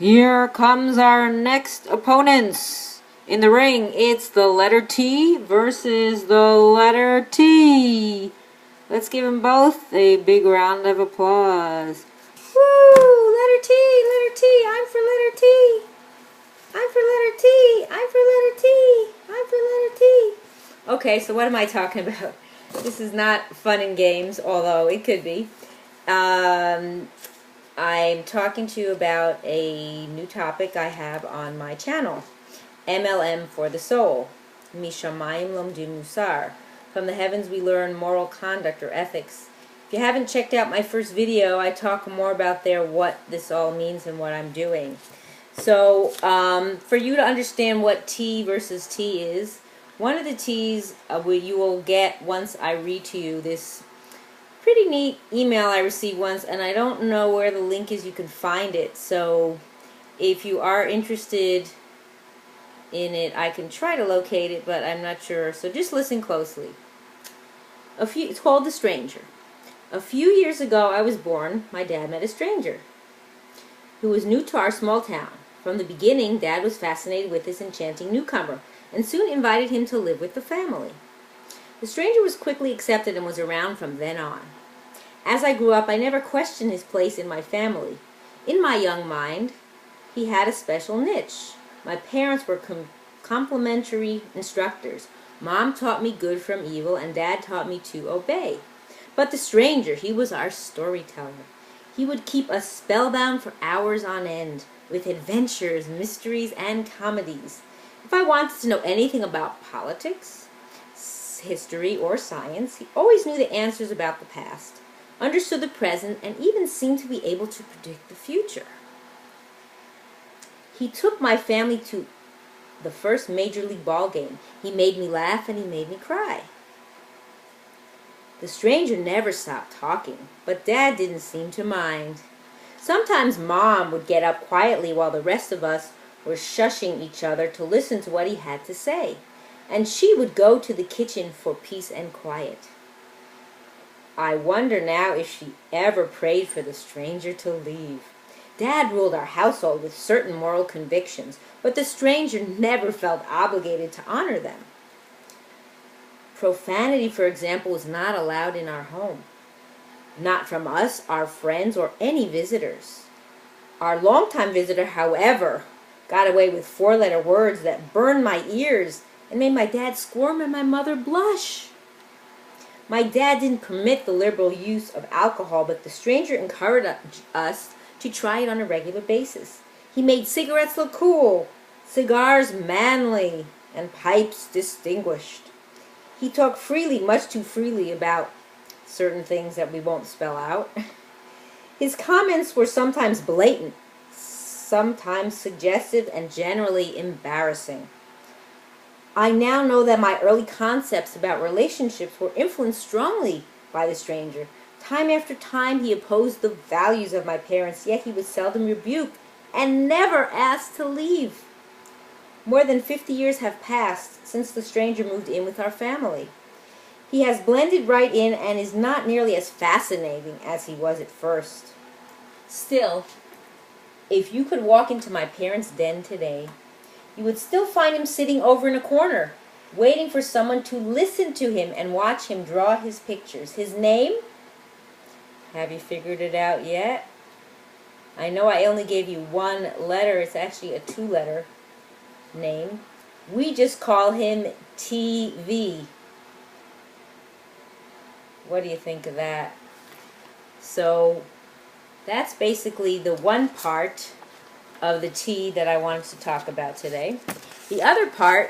Here comes our next opponents in the ring. It's the letter T versus the letter T. Let's give them both a big round of applause. Woo! Letter T, letter T. I'm for letter T. I'm for letter T. I'm for letter T. I'm for letter T. Okay, so what am I talking about? This is not fun and games, although it could be. I'm talking to you about a new topic I have on my channel. M.L.M for the soul. Mishamayim lomdim musar. From the heavens we learn moral conduct or ethics. If you haven't checked out my first video, I talk more about there what this all means and what I'm doing. So, for you to understand what T versus T is, one of the T's you will get once I read to you this pretty neat email I received once, and I don't know where the link is. You can find it. So if you are interested in it, I can try to locate it, but I'm not sure. So just listen closely. It's called The Stranger. A few years ago I was born. My dad met a stranger who was new to our small town. From the beginning, Dad was fascinated with this enchanting newcomer and soon invited him to live with the family. The stranger was quickly accepted and was around from then on. As I grew up, I never questioned his place in my family. In my young mind, he had a special niche. My parents were complementary instructors. Mom taught me good from evil, and Dad taught me to obey. But the stranger, he was our storyteller. He would keep us spellbound for hours on end, with adventures, mysteries, and comedies. If I wanted to know anything about politics, history, or science, he always knew the answers about the past, understood the present, and even seemed to be able to predict the future. He took my family to the first Major League ball game. He made me laugh and he made me cry. The stranger never stopped talking, but Dad didn't seem to mind. Sometimes Mom would get up quietly while the rest of us were shushing each other to listen to what he had to say, and she would go to the kitchen for peace and quiet. I wonder now if she ever prayed for the stranger to leave. Dad ruled our household with certain moral convictions, but the stranger never felt obligated to honor them. Profanity, for example, was not allowed in our home. Not from us, our friends, or any visitors. Our longtime visitor, however, got away with four-letter words that burned my ears and made my dad squirm and my mother blush. My dad didn't permit the liberal use of alcohol, but the stranger encouraged us to try it on a regular basis. He made cigarettes look cool, cigars manly, and pipes distinguished. He talked freely, much too freely, about certain things that we won't spell out. His comments were sometimes blatant, sometimes suggestive, and generally embarrassing. I now know that my early concepts about relationships were influenced strongly by the stranger. Time after time he opposed the values of my parents, yet he was seldom rebuked and never asked to leave. More than 50 years have passed since the stranger moved in with our family. He has blended right in and is not nearly as fascinating as he was at first. Still, if you could walk into my parents' den today, you would still find him sitting over in a corner, waiting for someone to listen to him and watch him draw his pictures. His name? Have you figured it out yet? I know I only gave you one letter. It's actually a two-letter name. We just call him TV. What do you think of that? So that's basically the one part of the T that I wanted to talk about today. The other part,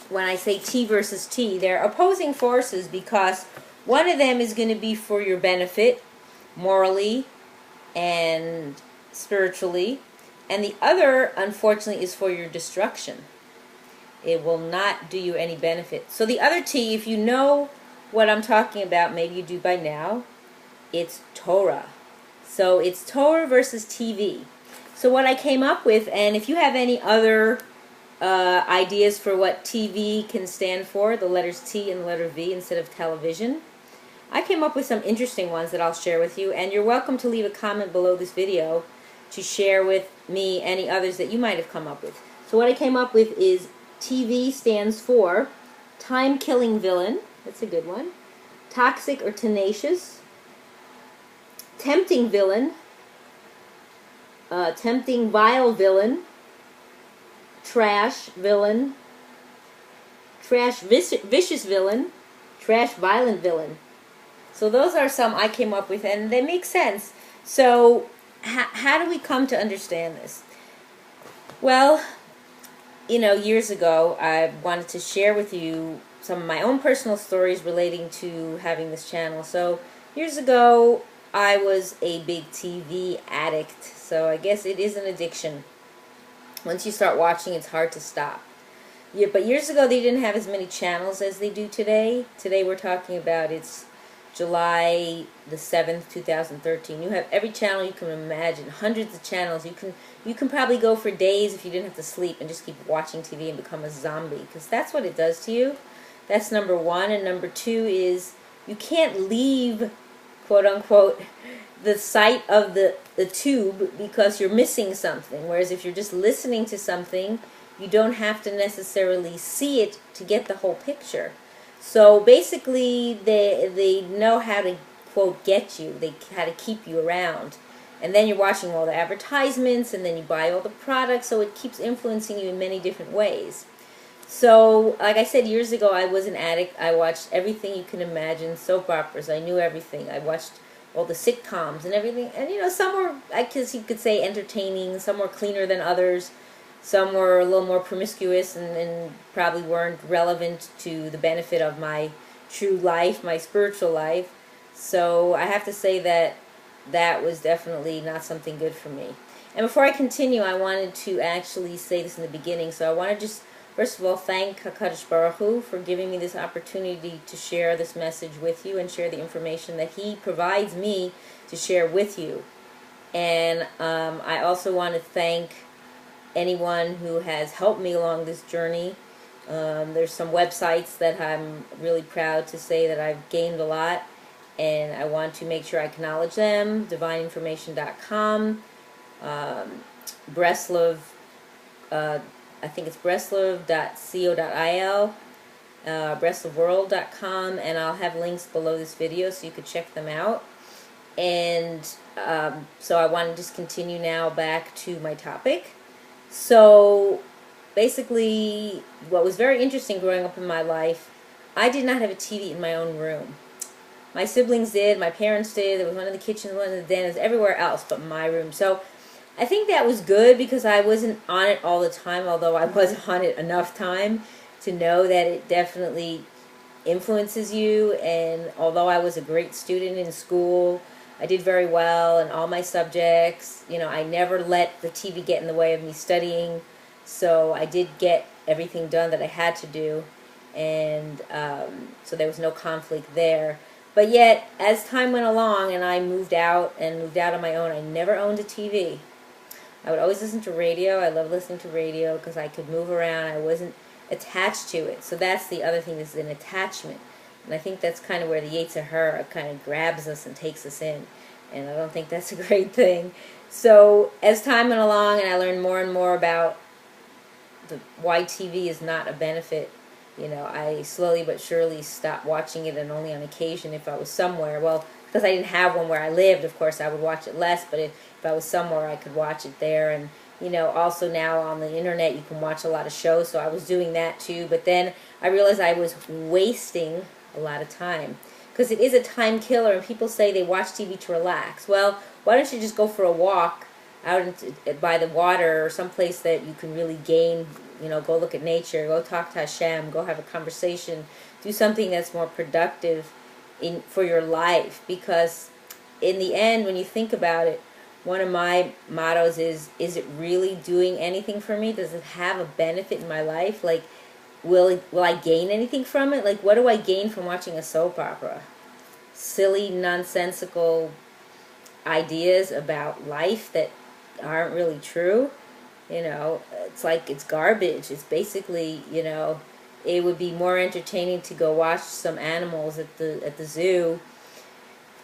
when I say T versus T, they're opposing forces because one of them is going to be for your benefit, morally and spiritually, and the other, unfortunately, is for your destruction. It will not do you any benefit. So the other T, if you know what I'm talking about, maybe you do by now, it's Torah. So it's Torah versus TV. So what I came up with, and if you have any other ideas for what TV can stand for, the letters T and the letter V instead of television, I came up with some interesting ones that I'll share with you, and you're welcome to leave a comment below this video to share with me any others that you might have come up with. So what I came up with is TV stands for time-killing villain. That's a good one. Toxic or tenacious. Tempting villain. Tempting vile villain. Trash villain. Trash vicious villain. Trash violent villain. So those are some I came up with, and they make sense. So how do we come to understand this? Well, you know, years ago, I wanted to share with you some of my own personal stories relating to having this channel. So years ago, I was a big TV addict. So I guess it is an addiction. Once you start watching, it's hard to stop. Yeah, but years ago, they didn't have as many channels as they do today. Today, we're talking about it's July the 7th, 2013. You have every channel you can imagine, hundreds of channels. You can probably go for days if you didn't have to sleep and just keep watching TV and become a zombie, because that's what it does to you. That's number one. And number two is you can't leave, quote unquote, the sight of the tube because you're missing something. Whereas if you're just listening to something, you don't have to necessarily see it to get the whole picture. So basically, they know how to, quote, get you. How to keep you around. And then you're watching all the advertisements, and then you buy all the products, so it keeps influencing you in many different ways. So, like I said, years ago, I was an addict. I watched everything you can imagine, soap operas. I knew everything. I watched all the sitcoms and everything. And, you know, some were, I guess you could say, entertaining. Some were cleaner than others. Some were a little more promiscuous and probably weren't relevant to the benefit of my true life, my spiritual life. So I have to say that that was definitely not something good for me. And before I continue, I wanted to actually say this in the beginning. So I want to just, first of all, thank HaKadosh Baruch Hu for giving me this opportunity to share this message with you and share the information that He provides me to share with you. And I also want to thank anyone who has helped me along this journey. There's some websites that I'm really proud to say that I've gained a lot, and I want to make sure I acknowledge them. Divineinformation.com, Breslov, I think it's breslov.co.il, breslovworld.com, and I'll have links below this video so you could check them out. And so I want to just continue now back to my topic. So basically, what was very interesting growing up in my life, I did not have a TV in my own room. My siblings did, my parents did. There was one in the kitchen, one in the den, it was everywhere else but my room. So I think that was good because I wasn't on it all the time, although I was on it enough time to know that it definitely influences you. And although I was a great student in school, I did very well in all my subjects. You know, I never let the TV get in the way of me studying. So I did get everything done that I had to do. And so there was no conflict there. But yet, as time went along and I moved out on my own, I never owned a TV. I would always listen to radio. I love listening to radio because I could move around. I wasn't attached to it. So that's the other thing, is an attachment. And I think that's kind of where the Yetzer Hara kind of grabs us and takes us in. And I don't think that's a great thing. So as time went along and I learned more and more about why TV is not a benefit, you know, I slowly but surely stopped watching it, and only on occasion if I was somewhere. Well, because I didn't have one where I lived, of course, I would watch it less. But if I was somewhere, I could watch it there. And, you know, also now on the internet you can watch a lot of shows. So I was doing that too. But then I realized I was wasting a lot of time, because it is a time killer. And people say they watch TV to relax. Well, why don't you just go for a walk out by the water or someplace that you can really gain, you know, go look at nature, go talk to Hashem, go have a conversation, do something that's more productive for your life. Because in the end, when you think about it, one of my mottos is it really doing anything for me? Does it have a benefit in my life? Like, will I gain anything from it? Like, what do I gain from watching a soap opera? Silly, nonsensical ideas about life that aren't really true. You know, it's like it's garbage. It's basically, you know, it would be more entertaining to go watch some animals at the zoo,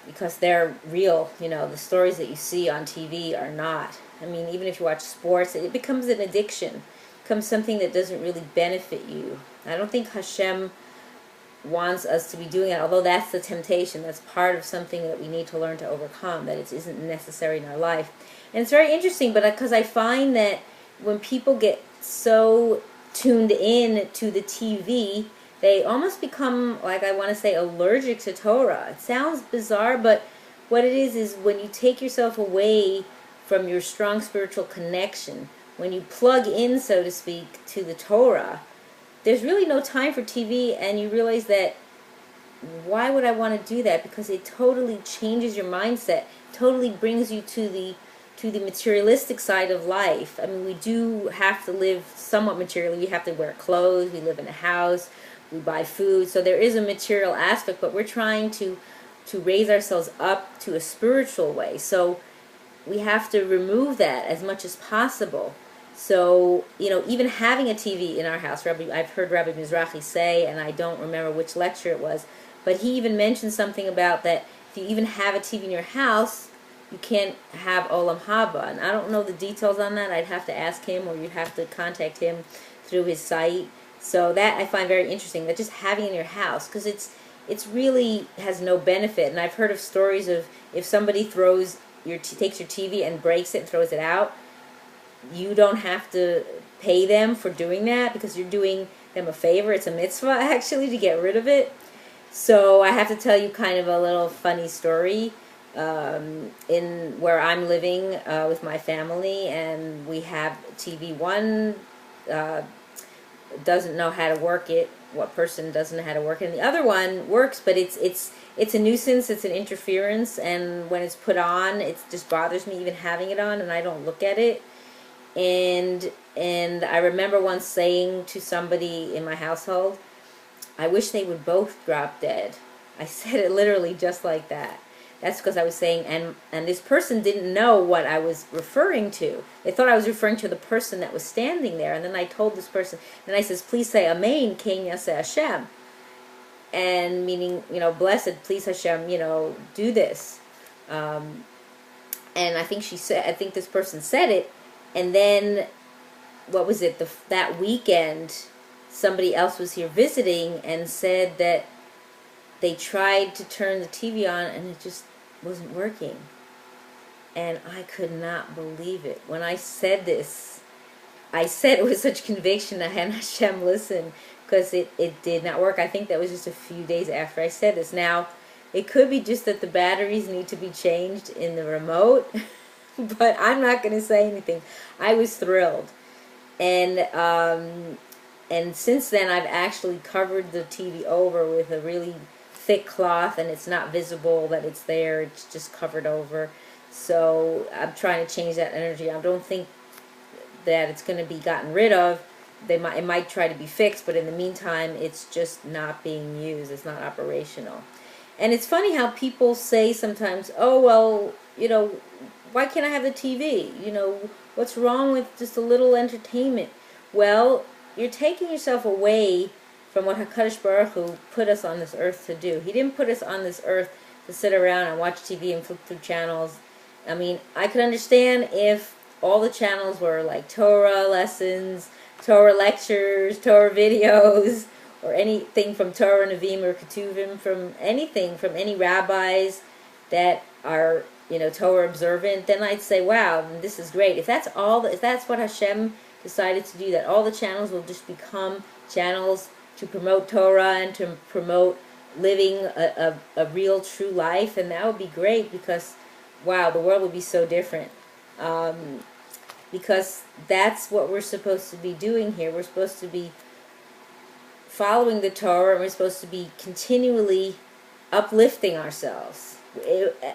because they're real. You know, the stories that you see on TV are not. I mean, even if you watch sports, it becomes an addiction. It becomes something that doesn't really benefit you. I don't think Hashem wants us to be doing it, although that's the temptation. That's part of something that we need to learn to overcome, that it isn't necessary in our life. And it's very interesting, but because I find that when people get so tuned in to the TV, they almost become, like, I want to say, allergic to Torah. It sounds bizarre, but what it is when you take yourself away from your strong spiritual connection, when you plug in, so to speak, to the Torah, there's really no time for TV, and you realize that, why would I want to do that? Because it totally changes your mindset, totally brings you to the materialistic side of life. I mean, we do have to live somewhat materially. We have to wear clothes, we live in a house, we buy food, so there is a material aspect, but we're trying to raise ourselves up to a spiritual way. So we have to remove that as much as possible. So, even having a TV in our house, I've heard Rabbi Mizrahi say, and I don't remember which lecture it was, but he even mentioned something about that if you even have a TV in your house, you can't have Olam Haba. And I don't know the details on that. I'd have to ask him, or you'd have to contact him through his site. So that I find very interesting, that just having it in your house, because it's really has no benefit. And I've heard of stories of if somebody takes your TV and breaks it and throws it out, you don't have to pay them for doing that, because you're doing them a favor. It's a mitzvah, actually, to get rid of it. So I have to tell you kind of a little funny story. In where I'm living with my family, and we have TV. One doesn't know how to work it. What person doesn't know how to work it? And the other one works, but it's a nuisance. It's an interference, and when it's put on, it just bothers me even having it on, and I don't look at it. And I remember once saying to somebody in my household, I wish they would both drop dead. I said it literally just like that. That's because I was saying, and this person didn't know what I was referring to. They thought I was referring to the person that was standing there. And then I told this person, and I says, please say Amen, Ken Yaseh Hashem. And meaning, blessed, please Hashem, do this. And I think this person said it. And then, what was it, that weekend, somebody else was here visiting and said that they tried to turn the TV on and it just wasn't working. And I could not believe it. When I said this, I said it with such conviction that Hashem listened, because it did not work. I think that was just a few days after I said this. Now, it could be just that the batteries need to be changed in the remote, but I'm not going to say anything. I was thrilled. And since then, I've actually covered the TV over with a really thick cloth, and it's not visible that it's there. It's just covered over. So I'm trying to change that energy. I don't think that it's going to be gotten rid of. It might try to be fixed, but in the meantime, it's just not being used. It's not operational. And it's funny how people say sometimes, oh, well, why can't I have the TV? What's wrong with just a little entertainment? Well, you're taking yourself away from what HaKadosh Baruch Hu put us on this earth to do. He didn't put us on this earth to sit around and watch TV and flip through channels. I mean, I could understand if all the channels were like Torah lessons, Torah lectures, Torah videos, or anything from Torah Nevi'im or Ketuvim, from anything, from any rabbis that are, Torah observant, then I'd say, wow, this is great. If that's what Hashem decided to do, that all the channels will just become channels to promote Torah and to promote living a real, true life, and that would be great, because, wow, the world would be so different. Because that's what we're supposed to be doing here. We're supposed to be following the Torah, and we're supposed to be continually uplifting ourselves.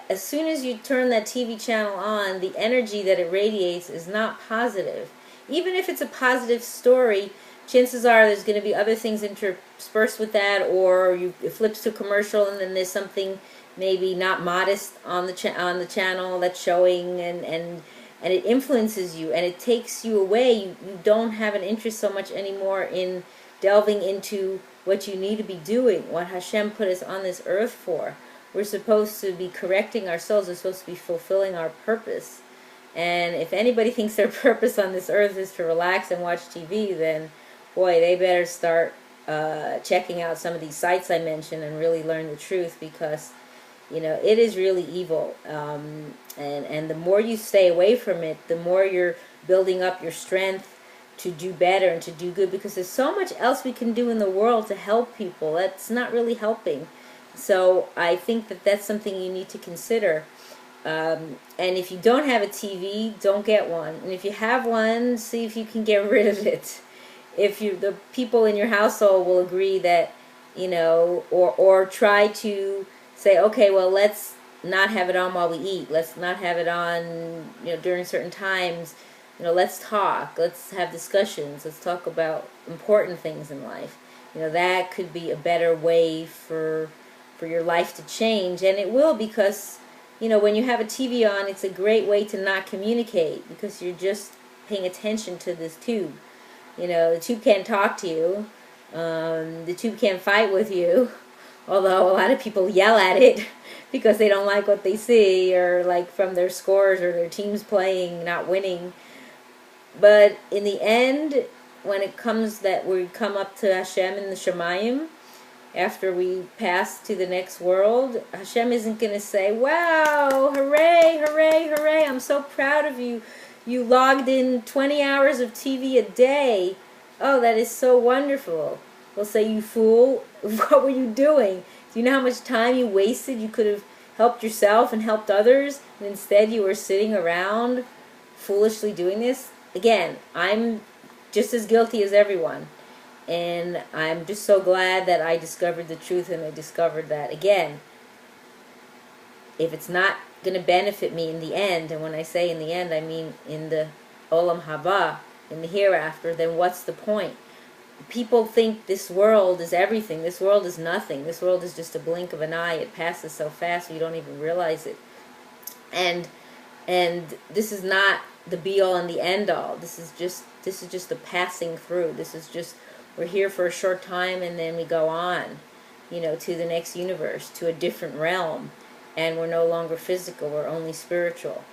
As soon as you turn that TV channel on, the energy that it radiates is not positive. Even if it's a positive story, chances are there's going to be other things interspersed with that, or it flips to commercial and then there's something maybe not modest on the channel that's showing, and it influences you and it takes you away. You don't have an interest so much anymore in delving into what you need to be doing, what Hashem put us on this earth for. We're supposed to be correcting ourselves. We're supposed to be fulfilling our purpose. And if anybody thinks their purpose on this earth is to relax and watch TV, then boy, they better start checking out some of these sites I mentioned and really learn the truth, because it is really evil. And the more you stay away from it, the more you're building up your strength to do better and to do good, because there's so much else we can do in the world to help people. That's not really helping. So I think that that's something you need to consider. And if you don't have a TV, don't get one. And if you have one, see if you can get rid of it. If the people in your household will agree that, or try to say, okay, well, let's not have it on while we eat. Let's not have it on, during certain times. Let's talk. Let's have discussions. Let's talk about important things in life. That could be a better way for your life to change. And it will, because, when you have a TV on, it's a great way to not communicate, because you're just paying attention to this tube. The tube can't talk to you. The tube can't fight with you. Although a lot of people yell at it because they don't like what they see, or like from their scores or their teams playing, not winning. But in the end, when it comes that we come up to Hashem in the Shemayim, after we pass to the next world, Hashem isn't going to say, wow, hooray, hooray, hooray, I'm so proud of you. You logged in 20 hours of TV a day. Oh, that is so wonderful. He'll say, you fool, what were you doing? Do you know how much time you wasted? You could have helped yourself and helped others, and instead you were sitting around foolishly doing this. Again, I'm just as guilty as everyone, and I'm just so glad that I discovered the truth, and I discovered that, again, if it's not going to benefit me in the end, and when I say in the end, I mean in the Olam Haba, in the hereafter, then what's the point? People think this world is everything. This world is nothing. This world is just a blink of an eye. It passes so fast we don't even realize it. And this is not the be all and the end all. This is just the passing through. This is just, we're here for a short time, and then we go on, to the next universe, to a different realm, and we're no longer physical. We're only spiritual.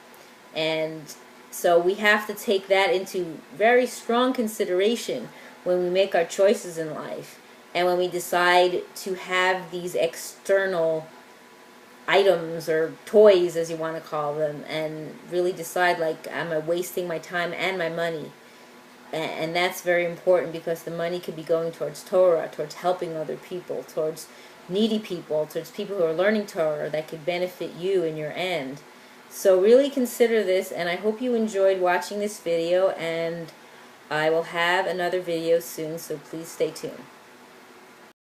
And so we have to take that into very strong consideration when we make our choices in life, and when we decide to have these external items or toys, as you want to call them, and really decide, like, am I wasting my time and my money? And that's very important, because the money could be going towards Torah, towards helping other people, towards needy people, towards people who are learning Torah that could benefit you in your end. So really consider this, and I hope you enjoyed watching this video, and I will have another video soon, so please stay tuned.